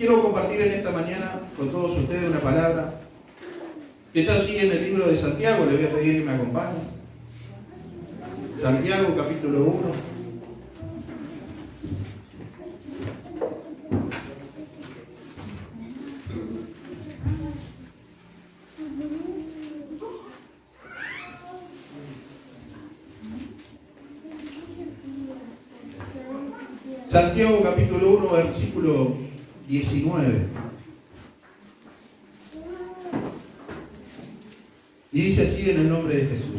Quiero compartir en esta mañana con todos ustedes una palabra que está allí en el libro de Santiago. Le voy a pedir que me acompañe. Santiago capítulo 1. Santiago capítulo 1, versículo 19. Y dice así en el nombre de Jesús.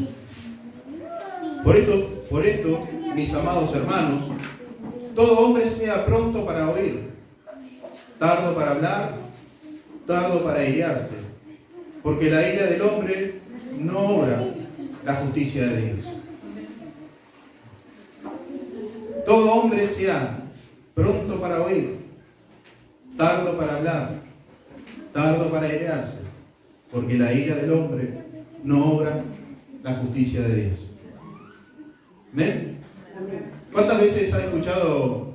Por esto, mis amados hermanos, todo hombre sea pronto para oír, tardo para hablar, tardo para airarse, porque la ira del hombre no obra la justicia de Dios. Todo hombre sea pronto para oír, tardo para hablar, tardo para airarse, porque la ira del hombre no obra la justicia de Dios. ¿Ven? ¿Cuántas veces ha escuchado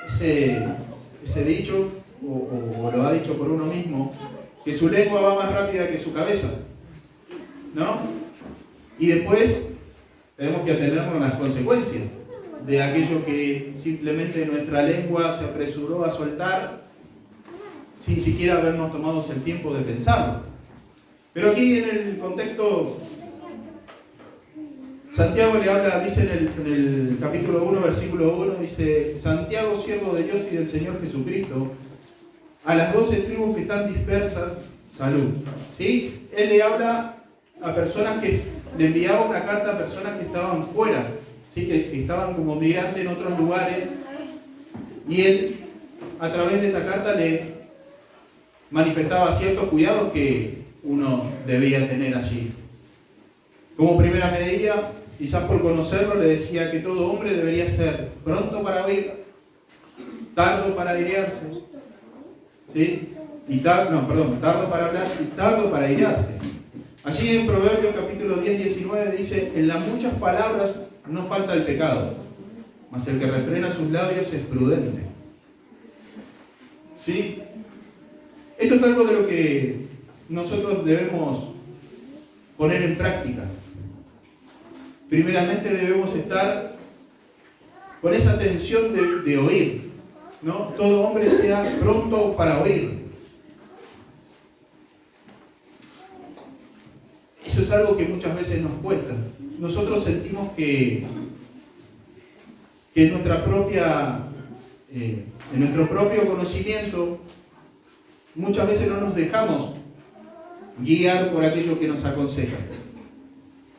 ese dicho, o lo ha dicho por uno mismo, que su lengua va más rápida que su cabeza? ¿No? Y después tenemos que atenernos a las consecuencias de aquello que simplemente nuestra lengua se apresuró a soltar sin siquiera habernos tomado el tiempo de pensarlo. Pero aquí en el contexto, Santiago le habla, dice en el capítulo 1, versículo 1, dice: Santiago, siervo de Dios y del Señor Jesucristo, a las 12 tribus que están dispersas, salud. ¿Sí? Él le habla a personas que le enviaba una carta a personas que estaban fuera, ¿sí? que estaban como migrantes en otros lugares, y él a través de esta carta le manifestaba ciertos cuidados que uno debía tener allí. Como primera medida, quizás por conocerlo, le decía que todo hombre debería ser pronto para oír, tardo para airarse, ¿sí? Tardo para hablar y tardo para airarse. Allí en Proverbios capítulo 10, 19 dice: en las muchas palabras no falta el pecado, mas el que refrena sus labios es prudente. ¿Sí? Esto es algo de lo que nosotros debemos poner en práctica. Primeramente debemos estar con esa atención de oír, ¿no? Todo hombre sea pronto para oír. Eso es algo que muchas veces nos cuesta. Nosotros sentimos que en nuestro propio conocimiento muchas veces no nos dejamos guiar por aquello que nos aconseja.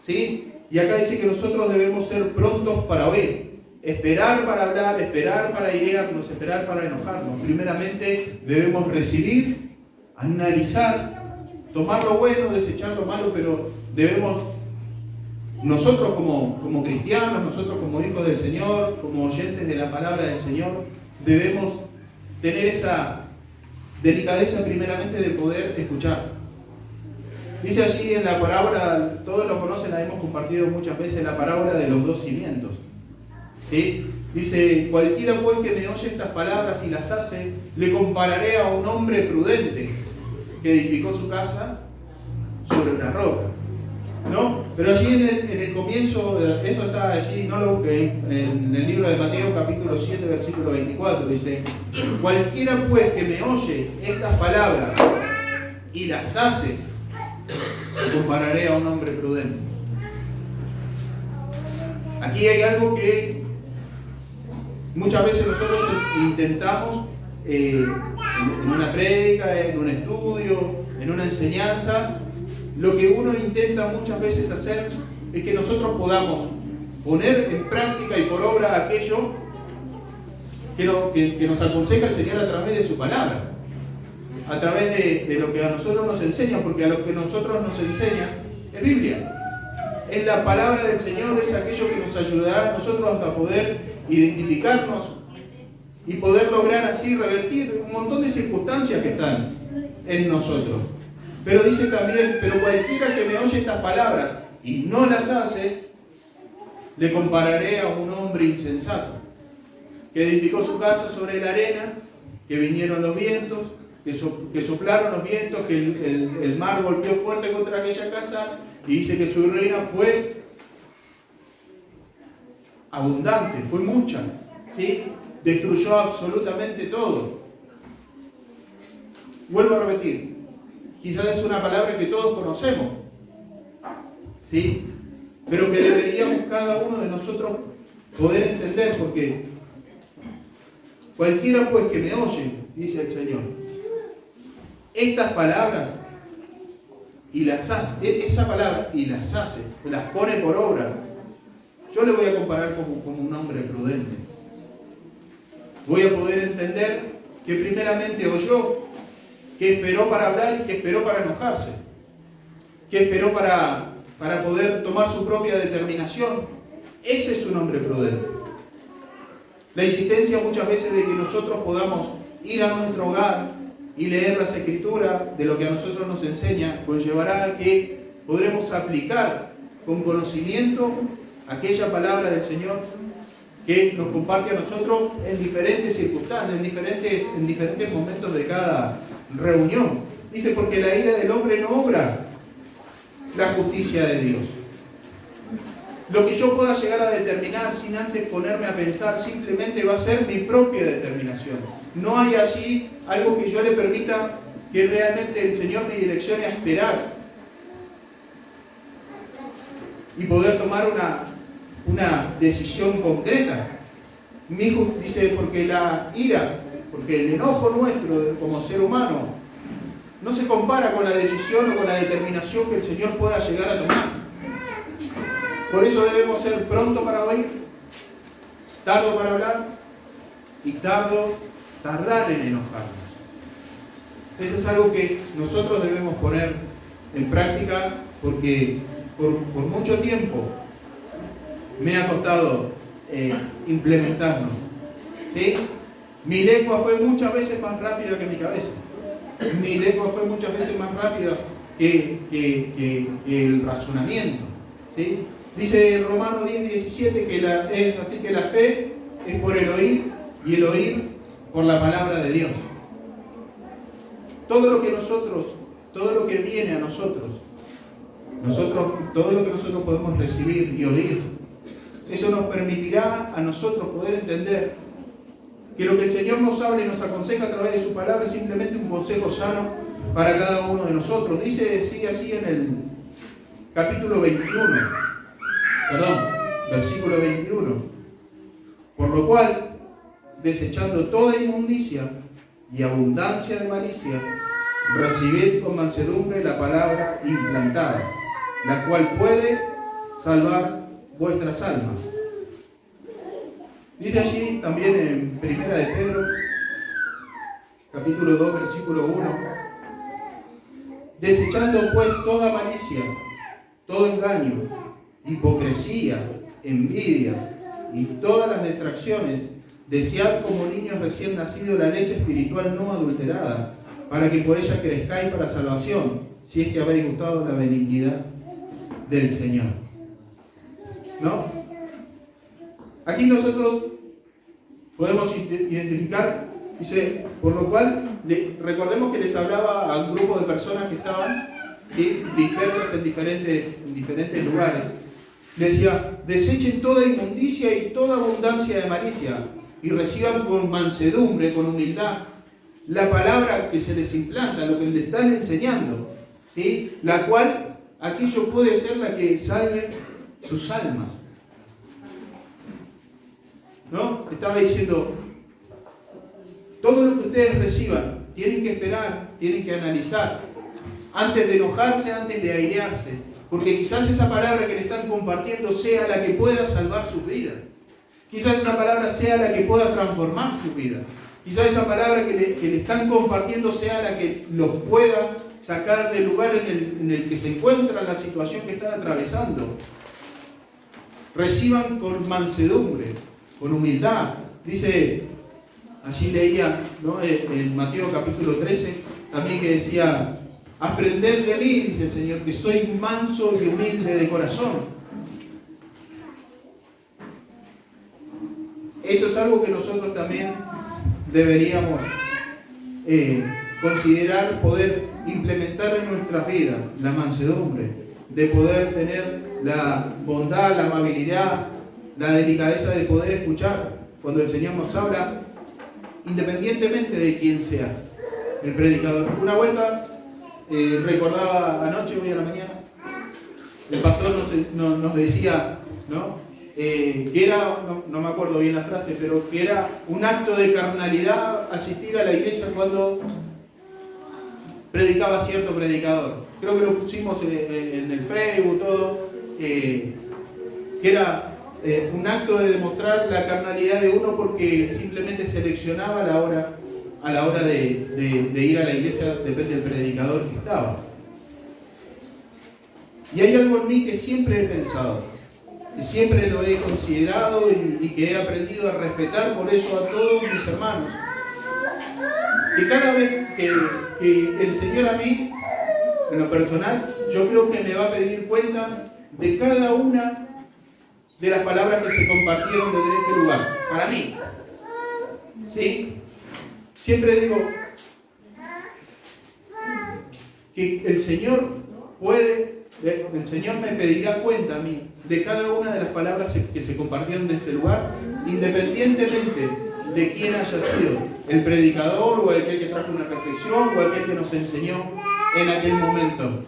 ¿Sí? Y acá dice que nosotros debemos ser prontos para oír, esperar para hablar, esperar para airarnos, esperar para enojarnos. Primeramente debemos recibir, analizar, tomar lo bueno, desechar lo malo, pero debemos, nosotros como cristianos, nosotros como hijos del Señor, como oyentes de la palabra del Señor, debemos tener esa delicadeza primeramente de poder escuchar. Dice allí en la parábola, todos lo conocen, la hemos compartido muchas veces, la parábola de los dos cimientos. ¿Sí? Dice: cualquiera pues que me oye estas palabras y las hace, le compararé a un hombre prudente que edificó su casa sobre una roca. ¿No? Pero allí en el comienzo, eso está allí, no lo busqué, en el libro de Mateo capítulo 7, versículo 24, dice: cualquiera pues que me oye estas palabras y las hace, le compararé a un hombre prudente. Aquí hay algo que muchas veces nosotros intentamos en una prédica, en un estudio, en una enseñanza. Lo que uno intenta muchas veces hacer es que nosotros podamos poner en práctica y por obra aquello que nos aconseja el Señor a través de su palabra, a través de lo que a nosotros nos enseña, porque a lo que nosotros nos enseña es Biblia. Es la palabra del Señor, es aquello que nos ayudará a nosotros a poder identificarnos y poder lograr así revertir un montón de circunstancias que están en nosotros. Pero dice también: pero cualquiera que me oye estas palabras y no las hace, le compararé a un hombre insensato que edificó su casa sobre la arena, que vinieron los vientos, que soplaron los vientos, que el mar golpeó fuerte contra aquella casa, y dice que su reina fue abundante, fue mucha, ¿sí? Destruyó absolutamente todo. Vuelvo a repetir, quizás es una palabra que todos conocemos, ¿sí? Pero que deberíamos cada uno de nosotros poder entender, porque cualquiera pues que me oye, dice el Señor, estas palabras y las hace, esa palabra y las hace, las pone por obra, yo le voy a comparar como un hombre prudente. Voy a poder entender que primeramente oyó, que esperó para hablar y que esperó para enojarse, que esperó para poder tomar su propia determinación. Ese es un hombre prudente. La insistencia muchas veces de que nosotros podamos ir a nuestro hogar y leer las Escrituras de lo que a nosotros nos enseña, conllevará a que podremos aplicar con conocimiento aquella palabra del Señor que nos comparte a nosotros en diferentes circunstancias, en diferentes momentos de cada reunión. Dice, porque la ira del hombre no obra la justicia de Dios. Lo que yo pueda llegar a determinar sin antes ponerme a pensar simplemente va a ser mi propia determinación. No hay allí algo que yo le permita que realmente el Señor me direccione a esperar y poder tomar una decisión concreta. Mi hijo dice, porque la ira, porque el enojo nuestro como ser humano no se compara con la decisión o con la determinación que el Señor pueda llegar a tomar. Por eso debemos ser pronto para oír, tardo para hablar y tardar en enojarnos. Eso es algo que nosotros debemos poner en práctica, porque por mucho tiempo me ha costado implementarlo. ¿Sí? Mi lengua fue muchas veces más rápida que mi cabeza. Mi lengua fue muchas veces más rápida que el razonamiento. ¿Sí? Dice Romanos 10:17 que la fe es por el oír y el oír por la palabra de Dios. Todo lo que viene a nosotros, todo lo que nosotros podemos recibir y oír, eso nos permitirá a nosotros poder entender que lo que el Señor nos habla y nos aconseja a través de su palabra es simplemente un consejo sano para cada uno de nosotros. Sigue así en el capítulo 21, versículo 21. Por lo cual, desechando toda inmundicia y abundancia de malicia, recibid con mansedumbre la palabra implantada, la cual puede salvar vuestras almas. Dice allí también en Primera de Pedro, capítulo 2, versículo 1, desechando pues toda malicia, todo engaño, hipocresía, envidia y todas las distracciones, desead como niños recién nacidos la leche espiritual no adulterada, para que por ella crezcáis para salvación, si es que habéis gustado la benignidad del Señor. ¿No? Aquí nosotros podemos identificar, dice, por lo cual, recordemos que les hablaba a un grupo de personas que estaban, ¿sí?, dispersas en diferentes lugares. Les decía, desechen toda inmundicia y toda abundancia de malicia y reciban con mansedumbre, con humildad, la palabra que se les implanta, lo que les están enseñando, ¿sí?, la cual aquello puede ser la que salve sus almas. ¿No? Estaba diciendo, todo lo que ustedes reciban, tienen que esperar, tienen que analizar, antes de enojarse, antes de airearse, porque quizás esa palabra que le están compartiendo sea la que pueda salvar su vida. Quizás esa palabra sea la que pueda transformar su vida. Quizás esa palabra que le están compartiendo sea la que los pueda sacar del lugar en el que se encuentran, la situación que están atravesando. Reciban con mansedumbre, con humildad. Dice, allí leía, ¿no?, en Mateo capítulo 13, también que decía, aprended de mí, dice el Señor, que soy manso y humilde de corazón. Eso es algo que nosotros también deberíamos considerar poder implementar en nuestras vidas la mansedumbre, de poder tener la bondad, la amabilidad, la delicadeza de poder escuchar cuando el Señor nos habla, independientemente de quién sea el predicador. Una vuelta, recordaba anoche, hoy a la mañana, el pastor nos decía, ¿no? Que era, no me acuerdo bien la frase, pero que era un acto de carnalidad asistir a la iglesia cuando predicaba cierto predicador. Creo que lo pusimos en el Facebook, todo, que era un acto de demostrar la carnalidad de uno porque simplemente seleccionaba a la hora de ir a la iglesia, depende del predicador que estaba. Y hay algo en mí que siempre he pensado, que siempre lo he considerado y que he aprendido a respetar por eso a todos mis hermanos. Que cada vez que el Señor a mí, en lo personal, yo creo que me va a pedir cuenta de cada una de las palabras que se compartieron desde este lugar, para mí. ¿Sí? Siempre digo que el Señor me pedirá cuenta a mí de cada una de las palabras que se compartieron en este lugar, independientemente de quién haya sido, el predicador o aquel que trajo una reflexión o aquel que nos enseñó en aquel momento.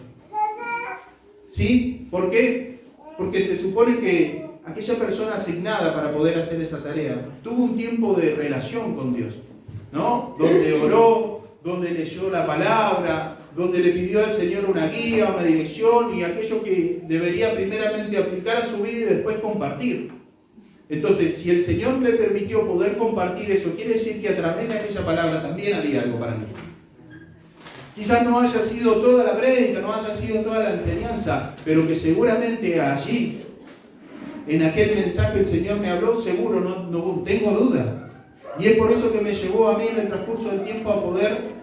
¿Sí? ¿Por qué? Porque se supone que aquella persona asignada para poder hacer esa tarea tuvo un tiempo de relación con Dios, ¿no? Donde oró, donde leyó la palabra, donde le pidió al Señor una guía, una dirección y aquello que debería primeramente aplicar a su vida y después compartir. Entonces, si el Señor le permitió poder compartir eso, quiere decir que a través de aquella palabra también había algo para mí. Quizás no haya sido toda la prédica, no haya sido toda la enseñanza, pero que seguramente allí, en aquel mensaje el Señor me habló, seguro, no tengo duda. Y es por eso que me llevó a mí en el transcurso del tiempo a poder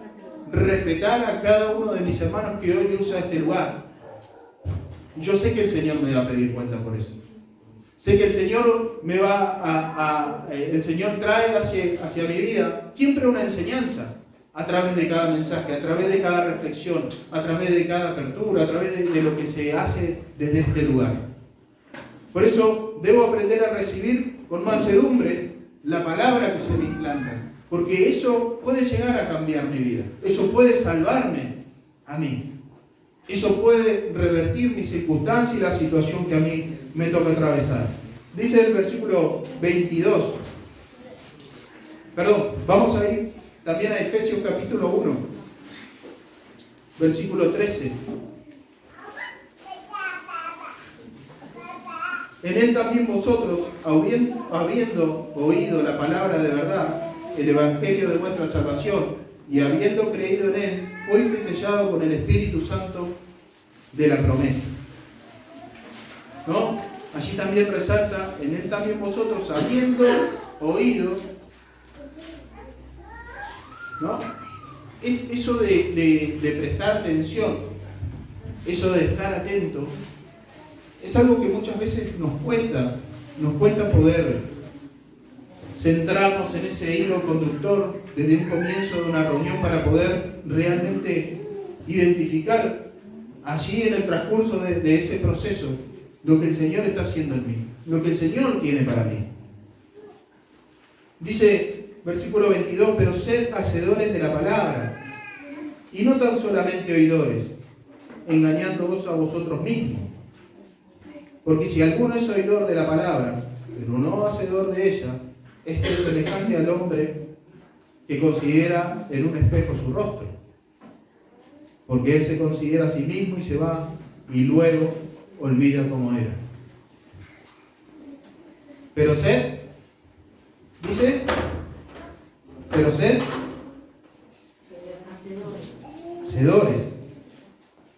respetar a cada uno de mis hermanos que hoy usa este lugar. Yo sé que el Señor me va a pedir cuenta por eso. Sé que el Señor el Señor trae hacia mi vida siempre una enseñanza a través de cada mensaje, a través de cada reflexión, a través de cada apertura, a través de lo que se hace desde este lugar. Por eso debo aprender a recibir con mansedumbre la palabra que se me implanta, porque eso puede llegar a cambiar mi vida, eso puede salvarme a mí, eso puede revertir mi circunstancia y la situación que a mí me toca atravesar. Dice el versículo 22, vamos a ir también a Efesios capítulo 1, versículo 13. En él también vosotros, habiendo oído la palabra de verdad, el evangelio de vuestra salvación, y habiendo creído en él, fuiste sellado con el Espíritu Santo de la promesa. ¿No? Allí también resalta, en él también vosotros, habiendo oído, ¿no? Eso de prestar atención, eso de estar atento, es algo que muchas veces nos cuesta poder centrarnos en ese hilo conductor desde un comienzo de una reunión para poder realmente identificar allí en el transcurso de ese proceso lo que el Señor está haciendo en mí, lo que el Señor tiene para mí. Dice, versículo 22, pero sed hacedores de la palabra, y no tan solamente oidores, engañándoos a vosotros mismos. Porque si alguno es oidor de la palabra, pero no hacedor de ella, este es semejante al hombre que considera en un espejo su rostro. Porque él se considera a sí mismo y se va, y luego olvida cómo era. Pero sed, dice, pero sed hacedores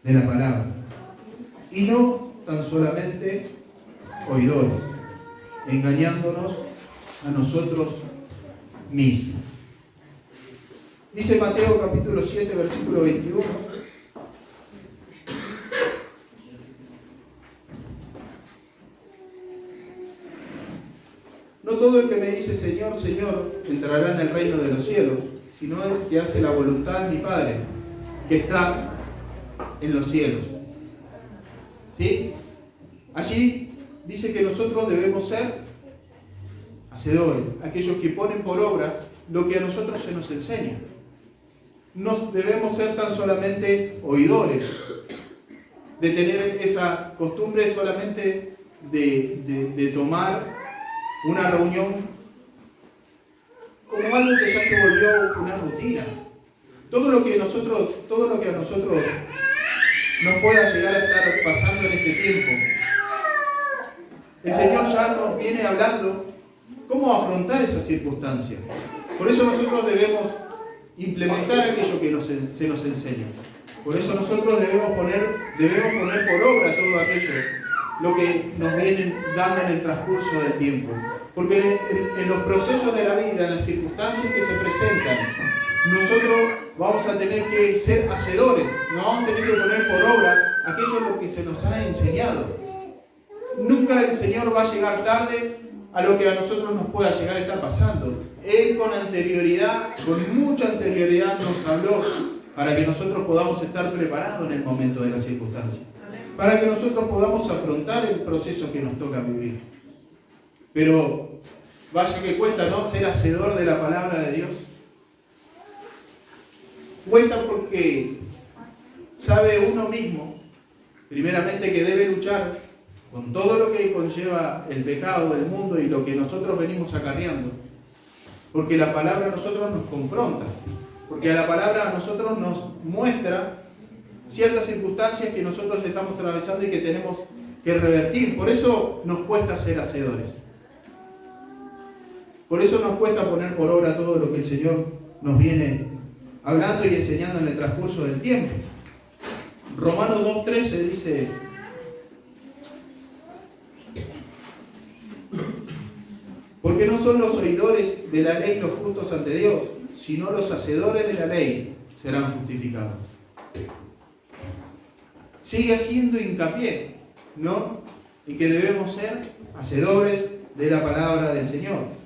de la palabra, y no tan solamente oidores, engañándonos a nosotros mismos. Dice Mateo capítulo 7, versículo 21. No todo el que me dice Señor, Señor, entrará en el reino de los cielos, sino el que hace la voluntad de mi Padre, que está en los cielos. ¿Sí? Allí dice que nosotros debemos ser hacedores, aquellos que ponen por obra lo que a nosotros se nos enseña. No debemos ser tan solamente oidores, de tener esa costumbre solamente de tomar una reunión como algo que ya se volvió una rutina. Todo lo que a nosotros nos pueda llegar a estar pasando en este tiempo, el Señor ya nos viene hablando cómo afrontar esas circunstancias. Por eso nosotros debemos implementar aquello que se nos enseña. Por eso nosotros debemos poner por obra todo aquello, lo que nos vienen dando en el transcurso del tiempo. Porque en los procesos de la vida, en las circunstancias que se presentan, nosotros vamos a tener que ser hacedores, nos vamos a tener que poner por obra aquello lo que se nos ha enseñado. Nunca el Señor va a llegar tarde a lo que a nosotros nos pueda llegar a estar pasando. Él con mucha anterioridad nos habló para que nosotros podamos estar preparados en el momento de la circunstancia. Para que nosotros podamos afrontar el proceso que nos toca vivir. Pero vaya que cuesta, ¿no? Ser hacedor de la palabra de Dios. Cuesta porque sabe uno mismo, primeramente, que debe luchar con todo lo que conlleva el pecado del mundo y lo que nosotros venimos acarreando. Porque la palabra a nosotros nos confronta. Porque la palabra a nosotros nos muestra ciertas circunstancias que nosotros estamos atravesando y que tenemos que revertir. Por eso nos cuesta ser hacedores. Por eso nos cuesta poner por obra todo lo que el Señor nos viene hablando y enseñando en el transcurso del tiempo. Romanos 2:13 dice: porque no son los oidores de la ley los justos ante Dios, sino los hacedores de la ley serán justificados. Sigue haciendo hincapié, ¿no?, en que debemos ser hacedores de la palabra del Señor.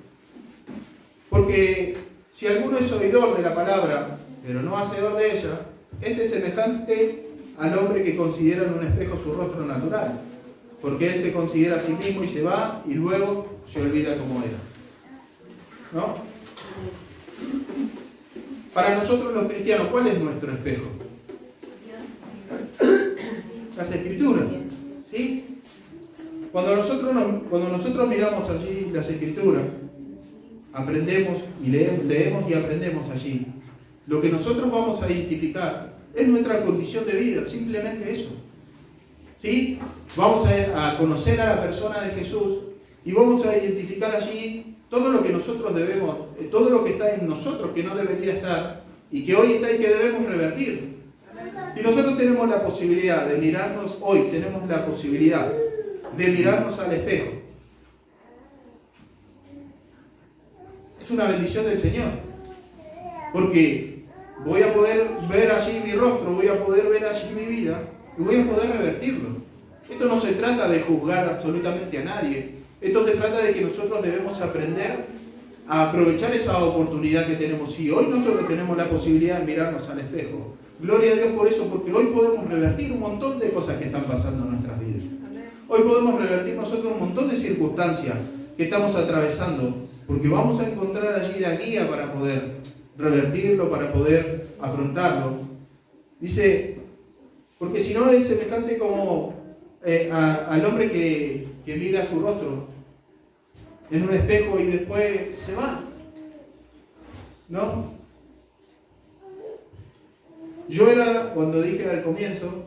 Porque si alguno es oidor de la palabra, pero no hacedor de ella, este es semejante al hombre que considera en un espejo su rostro natural, porque él se considera a sí mismo y se va y luego se olvida cómo era. ¿No? Para nosotros los cristianos, ¿cuál es nuestro espejo? Las Escrituras. ¿Sí? Cuando nosotros miramos allí las Escrituras, aprendemos y leemos y aprendemos allí. Lo que nosotros vamos a identificar es nuestra condición de vida, simplemente eso. ¿Sí? Vamos a conocer a la persona de Jesús y vamos a identificar allí todo lo que nosotros debemos, todo lo que está en nosotros que no debería estar y que hoy está y que debemos revertir. Y nosotros tenemos la posibilidad de mirarnos, hoy tenemos la posibilidad de mirarnos al espejo. Es una bendición del Señor, porque voy a poder ver allí mi rostro, voy a poder ver allí mi vida y voy a poder revertirlo. Esto no se trata de juzgar absolutamente a nadie. Esto se trata de que nosotros debemos aprender a aprovechar esa oportunidad que tenemos. Y hoy nosotros tenemos la posibilidad de mirarnos al espejo. Gloria a Dios por eso, porque hoy podemos revertir un montón de cosas que están pasando en nuestras vidas. Hoy podemos revertir nosotros un montón de circunstancias que estamos atravesando, porque vamos a encontrar allí la guía para poder revertirlo, para poder afrontarlo. Dice, porque si no es semejante como al hombre que mira su rostro en un espejo y después se va, ¿no? Yo era, cuando dije al comienzo,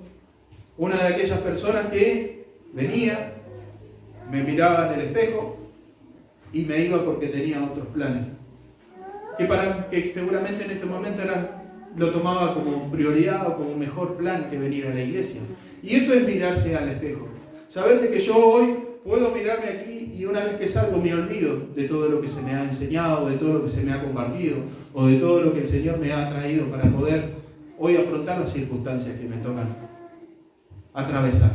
una de aquellas personas que venía, me miraba en el espejo y me iba porque tenía otros planes, que seguramente en ese momento lo tomaba como prioridad o como mejor plan que venir a la iglesia. Y eso es mirarse al espejo. Saber de que yo hoy puedo mirarme aquí y una vez que salgo me olvido de todo lo que se me ha enseñado, de todo lo que se me ha compartido o de todo lo que el Señor me ha traído para poder hoy afrontar las circunstancias que me tocan atravesar.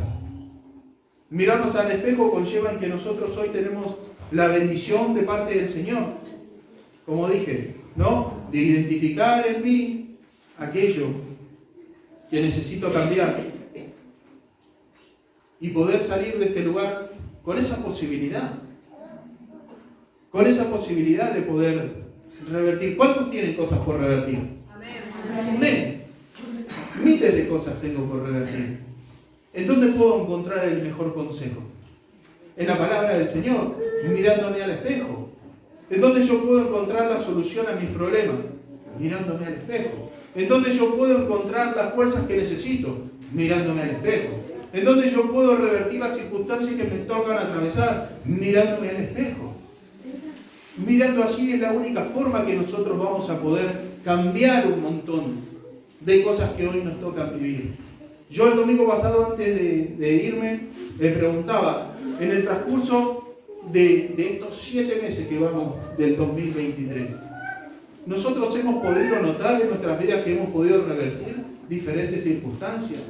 Mirarnos al espejo conlleva en que nosotros hoy tenemos la bendición de parte del Señor. Como dije, ¿no? De identificar en mí aquello que necesito cambiar y poder salir de este lugar con esa posibilidad de poder revertir. ¿Cuántos tienen cosas por revertir? Amén. Miles de cosas tengo por revertir. ¿En dónde puedo encontrar el mejor consejo? En la palabra del Señor, mirándome al espejo. ¿En dónde yo puedo encontrar la solución a mis problemas? Mirándome al espejo. ¿En dónde yo puedo encontrar las fuerzas que necesito? Mirándome al espejo. ¿En dónde yo puedo revertir las circunstancias que me tocan atravesar? Mirándome al espejo. Mirando allí es la única forma que nosotros vamos a poder cambiar un montón de cosas que hoy nos tocan vivir. Yo el domingo pasado, antes de irme, le preguntaba, en el transcurso de estos 7 meses que vamos del 2023, nosotros hemos podido notar en nuestras vidas que hemos podido revertir diferentes circunstancias.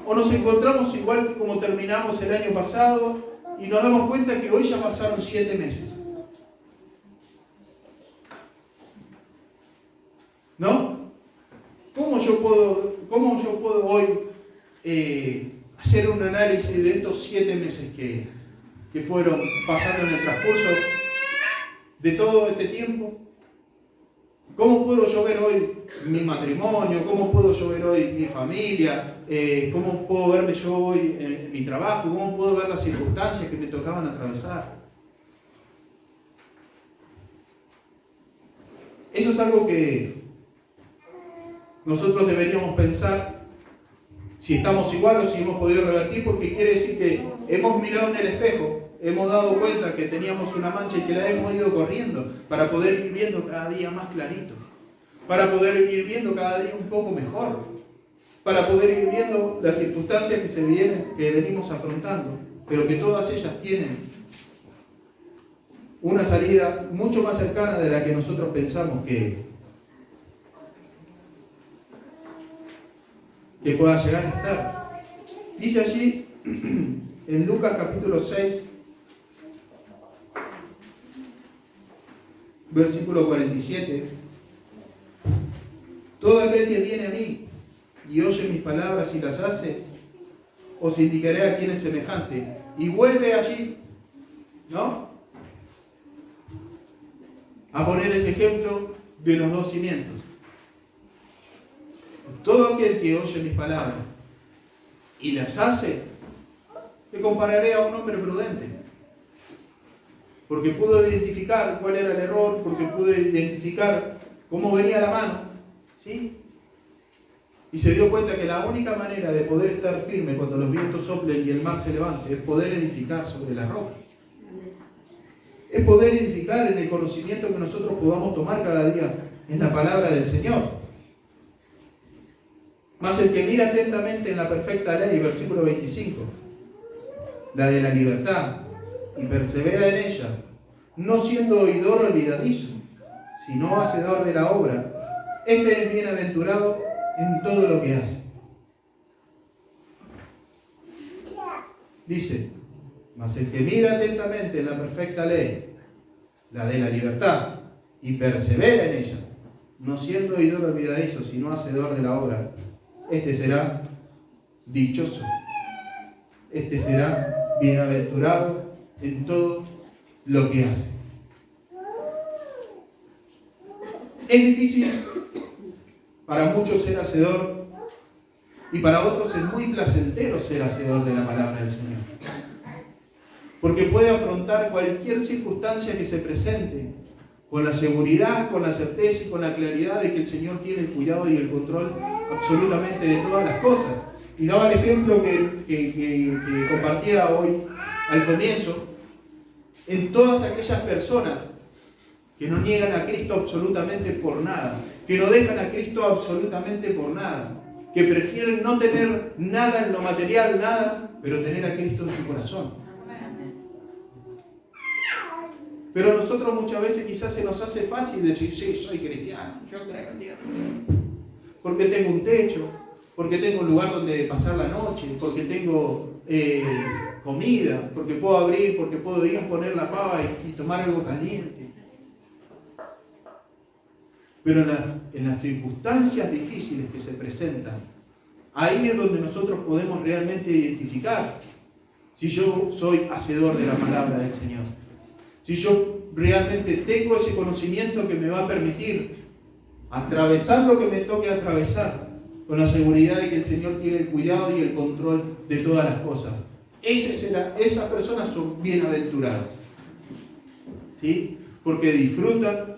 O nos encontramos igual que como terminamos el año pasado y nos damos cuenta que hoy ya pasaron 7 meses. ¿No? ¿Cómo yo puedo hoy hacer un análisis de estos 7 meses que fueron pasando en el transcurso de todo este tiempo? ¿Cómo puedo yo ver hoy mi matrimonio? ¿Cómo puedo yo ver hoy mi familia? ¿Cómo puedo verme yo hoy en mi trabajo? ¿Cómo puedo ver las circunstancias que me tocaban atravesar? Eso es algo que nosotros deberíamos pensar si estamos igual o si hemos podido revertir, porque quiere decir que hemos mirado en el espejo, hemos dado cuenta que teníamos una mancha y que la hemos ido corriendo para poder ir viendo cada día más clarito, para poder ir viendo cada día un poco mejor, para poder ir viendo las circunstancias que venimos afrontando, pero que todas ellas tienen una salida mucho más cercana de la que nosotros pensamos que pueda llegar a estar. Dice allí en Lucas capítulo 6, versículo 47, todo aquel que viene a mí y oye mis palabras y las hace, os indicaré a quién es semejante. Y vuelve allí, ¿no?, a poner ese ejemplo de los 2 cimientos. Todo aquel que oye mis palabras y las hace, te compararé a un hombre prudente. Porque pudo identificar cuál era el error, porque pudo identificar cómo venía la mano, ¿sí? Y se dio cuenta que la única manera de poder estar firme cuando los vientos soplen y el mar se levante es poder edificar sobre la roca. Es poder edificar en el conocimiento que nosotros podamos tomar cada día en la palabra del Señor. Mas el que mira atentamente en la perfecta ley, versículo 25, la de la libertad, y persevera en ella, no siendo oidor olvidadizo, sino hacedor de la obra, este es bienaventurado en todo lo que hace. Dice, mas el que mira atentamente en la perfecta ley, la de la libertad, y persevera en ella, no siendo oidor olvidadizo, sino hacedor de la obra, este será dichoso, este será bienaventurado en todo lo que hace. Es difícil para muchos ser hacedor y para otros es muy placentero ser hacedor de la palabra del Señor. Porque puede afrontar cualquier circunstancia que se presente con la seguridad, con la certeza y con la claridad de que el Señor tiene el cuidado y el control absolutamente de todas las cosas. Y daba el ejemplo que compartía hoy al comienzo, en todas aquellas personas que no niegan a Cristo absolutamente por nada, que no dejan a Cristo absolutamente por nada, que prefieren no tener nada en lo material, nada, pero tener a Cristo en su corazón. Pero a nosotros muchas veces quizás se nos hace fácil decir, sí, soy cristiano, yo creo en Dios, porque tengo un techo, porque tengo un lugar donde pasar la noche, porque tengo comida, porque puedo abrir, porque puedo ir a poner la pava y tomar algo caliente. Pero en las circunstancias difíciles que se presentan, ahí es donde nosotros podemos realmente identificar si yo soy hacedor de la palabra del Señor. Si yo realmente tengo ese conocimiento que me va a permitir atravesar lo que me toque atravesar, con la seguridad de que el Señor tiene el cuidado y el control de todas las cosas. Esas personas son bienaventuradas, ¿sí? Porque disfrutan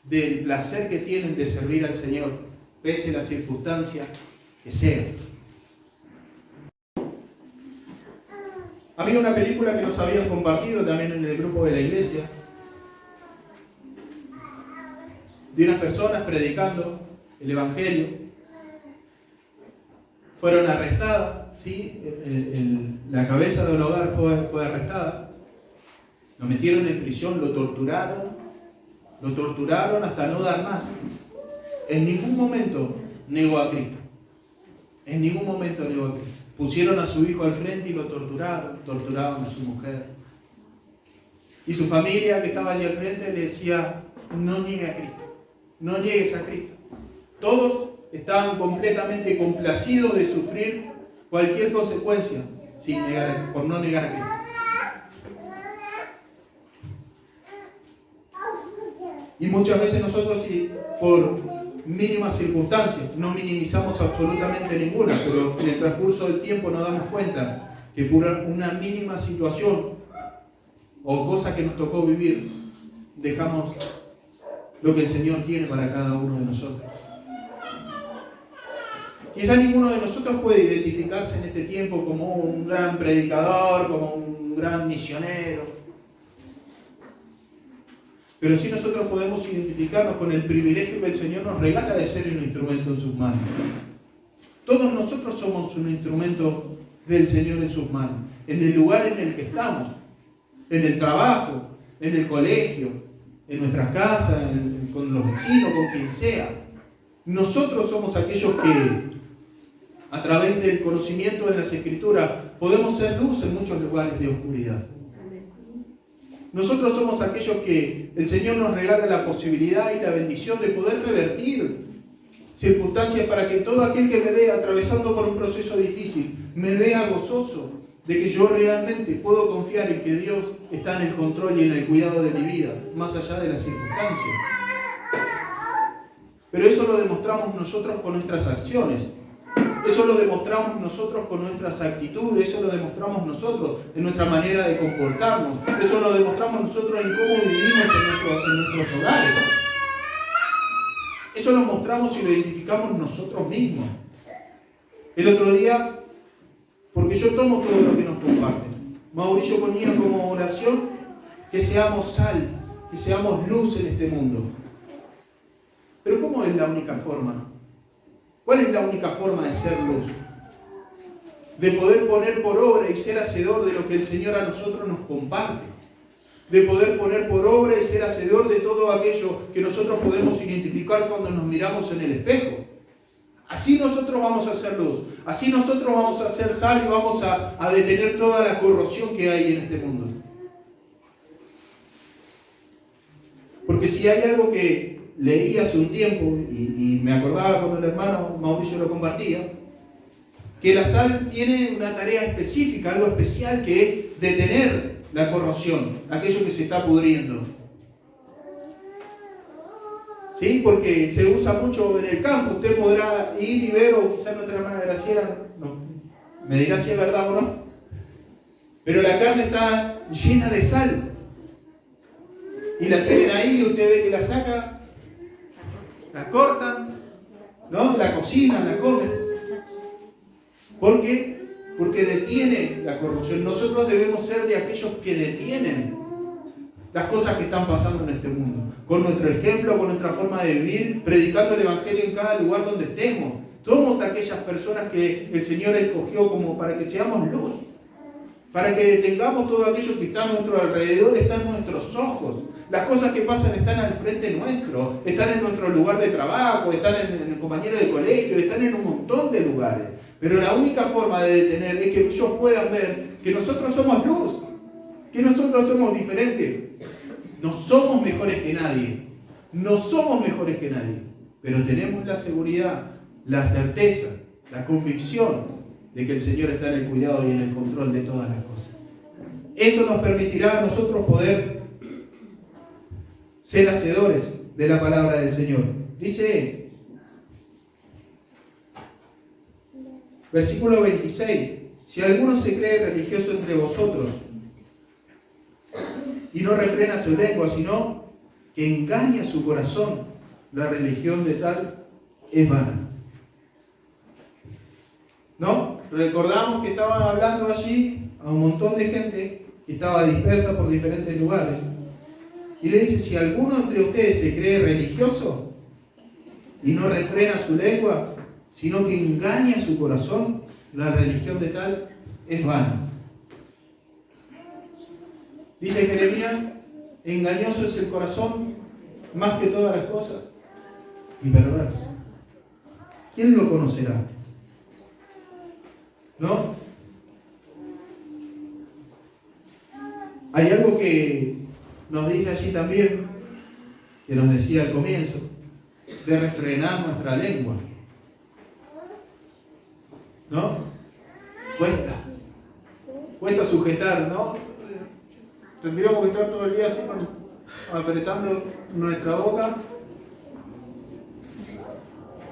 del placer que tienen de servir al Señor, pese a las circunstancias que sean. Había una película que nos habían compartido también en el grupo de la iglesia, de unas personas predicando el Evangelio. Fueron arrestadas, ¿sí? La cabeza del hogar fue arrestada. Lo metieron en prisión, lo torturaron hasta no dar más. En ningún momento negó a Cristo. En ningún momento negó a Cristo. Pusieron a su hijo al frente y lo torturaban a su mujer. Y su familia que estaba allí al frente le decía, no niegue a Cristo, no niegues a Cristo. Todos estaban completamente complacidos de sufrir cualquier consecuencia por no negar a Cristo. Y muchas veces nosotros, por mínimas circunstancias, no minimizamos absolutamente ninguna, pero en el transcurso del tiempo nos damos cuenta que por una mínima situación o cosa que nos tocó vivir, dejamos lo que el Señor tiene para cada uno de nosotros. Quizá ninguno de nosotros puede identificarse en este tiempo como un gran predicador, como un gran misionero. Pero sí nosotros podemos identificarnos con el privilegio que el Señor nos regala de ser un instrumento en sus manos. Todos nosotros somos un instrumento del Señor en sus manos. En el lugar en el que estamos, en el trabajo, en el colegio, en nuestras casas, con los vecinos, con quien sea. Nosotros somos aquellos que, a través del conocimiento de las Escrituras, podemos ser luz en muchos lugares de oscuridad. Nosotros somos aquellos que el Señor nos regala la posibilidad y la bendición de poder revertir circunstancias para que todo aquel que me vea atravesando por un proceso difícil me vea gozoso de que yo realmente puedo confiar en que Dios está en el control y en el cuidado de mi vida, más allá de las circunstancias. Pero eso lo demostramos nosotros con nuestras acciones. Eso lo demostramos nosotros con nuestras actitudes, eso lo demostramos nosotros en nuestra manera de comportarnos, eso lo demostramos nosotros en cómo vivimos en nuestros hogares. Eso lo mostramos y lo identificamos nosotros mismos. El otro día, porque yo tomo todo lo que nos comparten, Mauricio ponía como oración que seamos sal, que seamos luz en este mundo. Pero ¿cómo es la única forma? ¿Cuál es la única forma de ser luz? De poder poner por obra y ser hacedor de lo que el Señor a nosotros nos comparte. De poder poner por obra y ser hacedor de todo aquello que nosotros podemos identificar cuando nos miramos en el espejo. Así nosotros vamos a hacer luz. Así nosotros vamos a hacer sal y vamos a detener toda la corrosión que hay en este mundo. Porque si hay algo que leí hace un tiempo, y me acordaba cuando el hermano Mauricio lo compartía, que la sal tiene una tarea específica, algo especial, que es detener la corrosión, aquello que se está pudriendo. ¿Sí? Porque se usa mucho en el campo. Usted podrá ir y ver, o quizás nuestra hermana Graciela me dirá si es verdad o no, pero la carne está llena de sal. Y la tienen ahí y usted ve que la saca, la cortan, ¿no? La cocinan, la comen. ¿Por qué? Porque detiene la corrupción. Nosotros debemos ser de aquellos que detienen las cosas que están pasando en este mundo. Con nuestro ejemplo, con nuestra forma de vivir, predicando el Evangelio en cada lugar donde estemos. Somos aquellas personas que el Señor escogió como para que seamos luz. Para que detengamos todo aquello que está a nuestro alrededor, está en nuestros ojos. Las cosas que pasan están al frente nuestro, están en nuestro lugar de trabajo, están en el compañero de colegio, están en un montón de lugares. Pero la única forma de detener es que ellos puedan ver que nosotros somos luz, que nosotros somos diferentes. No somos mejores que nadie. No somos mejores que nadie, pero tenemos la seguridad, la certeza, la convicción de que el Señor está en el cuidado y en el control de todas las cosas. Eso nos permitirá a nosotros poder ser hacedores de la palabra del Señor. Dice, versículo 26, si alguno se cree religioso entre vosotros y no refrena su lengua, sino que engaña su corazón, la religión de tal es vana. ¿No? Recordamos que estaban hablando allí a un montón de gente que estaba dispersa por diferentes lugares. Y le dice, si alguno entre ustedes se cree religioso y no refrena su lengua, sino que engaña su corazón, la religión de tal es vana. Dice Jeremías, engañoso es el corazón más que todas las cosas y perverso. ¿Quién lo conocerá? ¿No? Hay algo que nos dice allí también, que nos decía al comienzo, de refrenar nuestra lengua. ¿No? Cuesta sujetar, ¿no? Tendríamos que estar todo el día así apretando nuestra boca.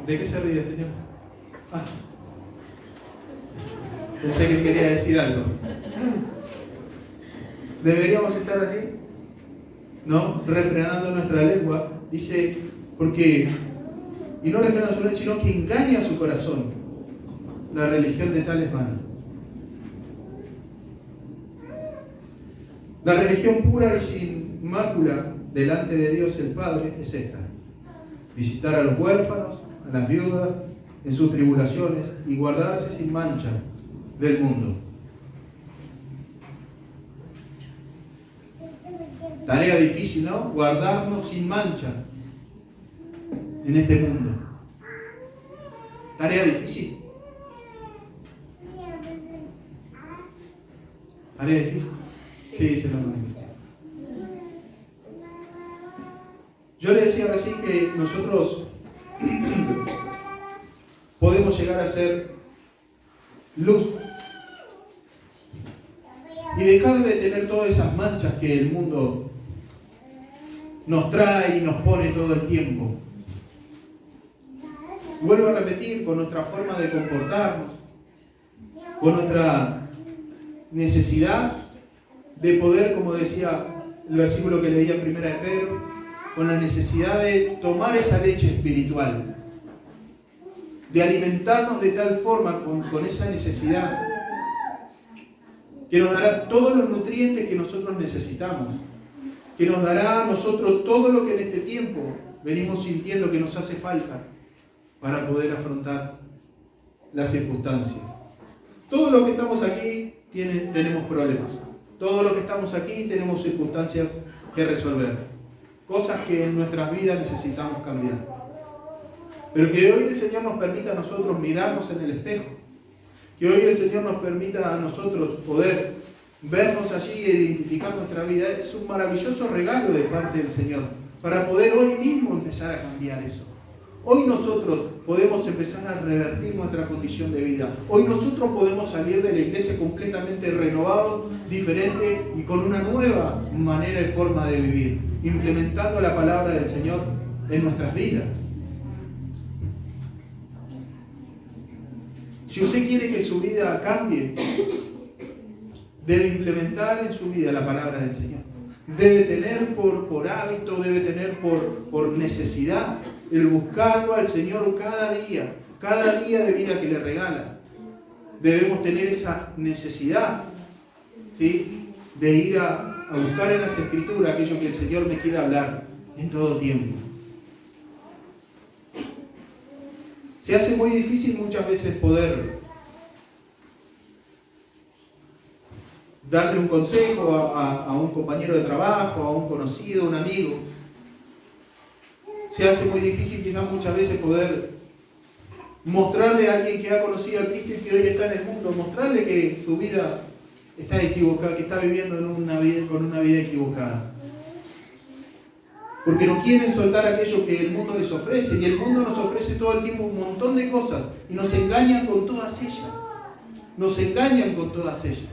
¿De qué se ríe, señor? Pensé que quería decir algo. ¿Deberíamos estar así? ¿No? Refrenando nuestra lengua. Dice, porque, y no refrena su lengua, sino que engaña su corazón. La religión de tal es vana. La religión pura y sin mácula delante de Dios el Padre es esta: visitar a los huérfanos, a las viudas en sus tribulaciones y guardarse sin mancha del mundo. Tarea difícil, ¿no? Guardarnos sin mancha en este mundo. Tarea difícil. ¿Tarea difícil? Sí, se lo imagino. Yo le decía recién que nosotros podemos llegar a ser luz y dejar de tener todas esas manchas que el mundo nos trae y nos pone todo el tiempo. Vuelvo a repetir, con nuestra forma de comportarnos, con nuestra necesidad de poder, como decía el versículo que leía en 1 de Pedro, con la necesidad de tomar esa leche espiritual, de alimentarnos de tal forma con esa necesidad, que nos dará todos los nutrientes que nosotros necesitamos, que nos dará a nosotros todo lo que en este tiempo venimos sintiendo que nos hace falta para poder afrontar las circunstancias. Todos los que estamos aquí tenemos problemas. Todos los que estamos aquí tenemos circunstancias que resolver. Cosas que en nuestras vidas necesitamos cambiar. Pero que hoy el Señor nos permita a nosotros mirarnos en el espejo. Que hoy el Señor nos permita a nosotros poder vernos allí e identificar nuestra vida. Es un maravilloso regalo de parte del Señor para poder hoy mismo empezar a cambiar eso. Hoy nosotros podemos empezar a revertir nuestra condición de vida. Hoy nosotros podemos salir de la iglesia completamente renovados, diferentes y con una nueva manera y forma de vivir, implementando la palabra del Señor en nuestras vidas. Si usted quiere que su vida cambie, debe implementar en su vida la palabra del Señor. Debe tener por hábito, debe tener por necesidad el buscarlo al Señor cada día de vida que le regala. Debemos tener esa necesidad, ¿sí?, de ir a buscar en las Escrituras aquello que el Señor me quiere hablar en todo tiempo. Se hace muy difícil muchas veces poder darle un consejo a un compañero de trabajo, a un conocido, a un amigo. Se hace muy difícil quizás muchas veces poder mostrarle a alguien que ha conocido a Cristo y que hoy está en el mundo, mostrarle que su vida está equivocada, que está viviendo con una vida equivocada. Porque no quieren soltar aquello que el mundo les ofrece. Y el mundo nos ofrece todo el tiempo un montón de cosas. Y nos engañan con todas ellas. Nos engañan con todas ellas.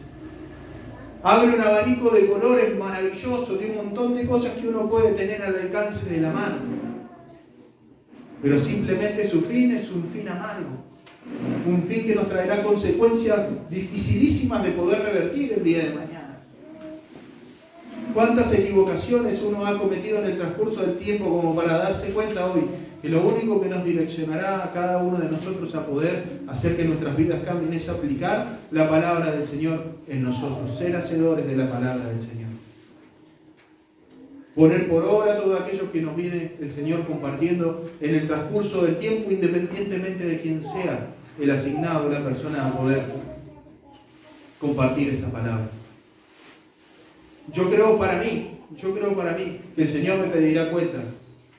Abre un abanico de colores maravillosos, de un montón de cosas que uno puede tener al alcance de la mano. Pero simplemente su fin es un fin amargo. Un fin que nos traerá consecuencias dificilísimas de poder revertir el día de mañana. ¿Cuántas equivocaciones uno ha cometido en el transcurso del tiempo como para darse cuenta hoy que lo único que nos direccionará a cada uno de nosotros a poder hacer que nuestras vidas cambien es aplicar la palabra del Señor en nosotros, ser hacedores de la palabra del Señor? Poner por obra todo aquello que nos viene el Señor compartiendo en el transcurso del tiempo, independientemente de quién sea el asignado, la persona a poder compartir esa palabra. Yo creo para mí que el Señor me pedirá cuenta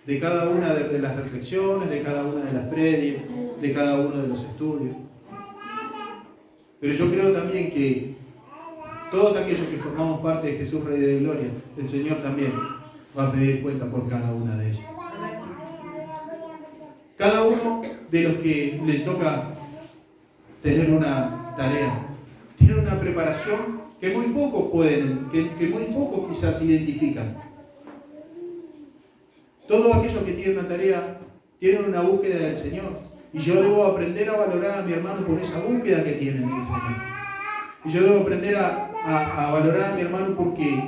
de cada una de las reflexiones, de cada una de las predias, de cada uno de los estudios. Pero yo creo también que todos aquellos que formamos parte de Jesús Rey de Gloria, el Señor también va a pedir cuenta por cada una de ellas. Cada uno de los que le toca tener una tarea tiene una preparación que muy pocos pueden, que muy pocos quizás identifican. Todos aquellos que tienen una tarea tienen una búsqueda del Señor. Y yo debo aprender a valorar a mi hermano por esa búsqueda que tiene en el Señor. Y yo debo aprender a valorar a mi hermano porque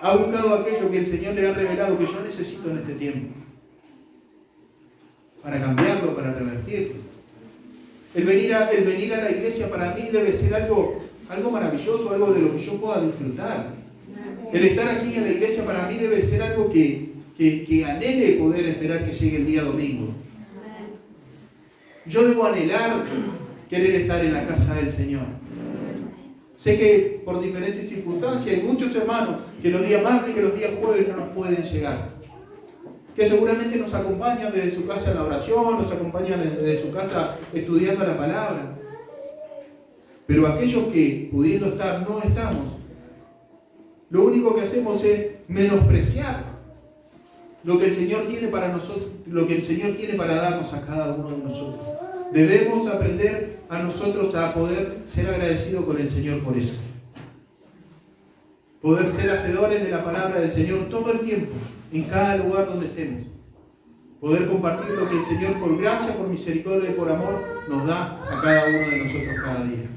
ha buscado aquello que el Señor le ha revelado que yo necesito en este tiempo. Para cambiarlo, para revertirlo. El venir a la iglesia para mí debe ser algo maravilloso, algo de lo que yo pueda disfrutar. El estar aquí en la iglesia para mí debe ser algo que anhele poder esperar que llegue el día domingo. Yo debo anhelar querer estar en la casa del Señor. Sé que por diferentes circunstancias hay muchos hermanos que los días martes y los días jueves no nos pueden llegar. Que seguramente nos acompañan desde su casa en la oración, nos acompañan desde su casa estudiando la palabra. Pero aquellos que pudiendo estar no estamos, lo único que hacemos es menospreciar lo que el Señor tiene para nosotros, lo que el Señor tiene para darnos a cada uno de nosotros. Debemos aprender a nosotros a poder ser agradecidos con el Señor por eso. Poder ser hacedores de la palabra del Señor todo el tiempo, en cada lugar donde estemos. Poder compartir lo que el Señor por gracia, por misericordia y por amor nos da a cada uno de nosotros cada día.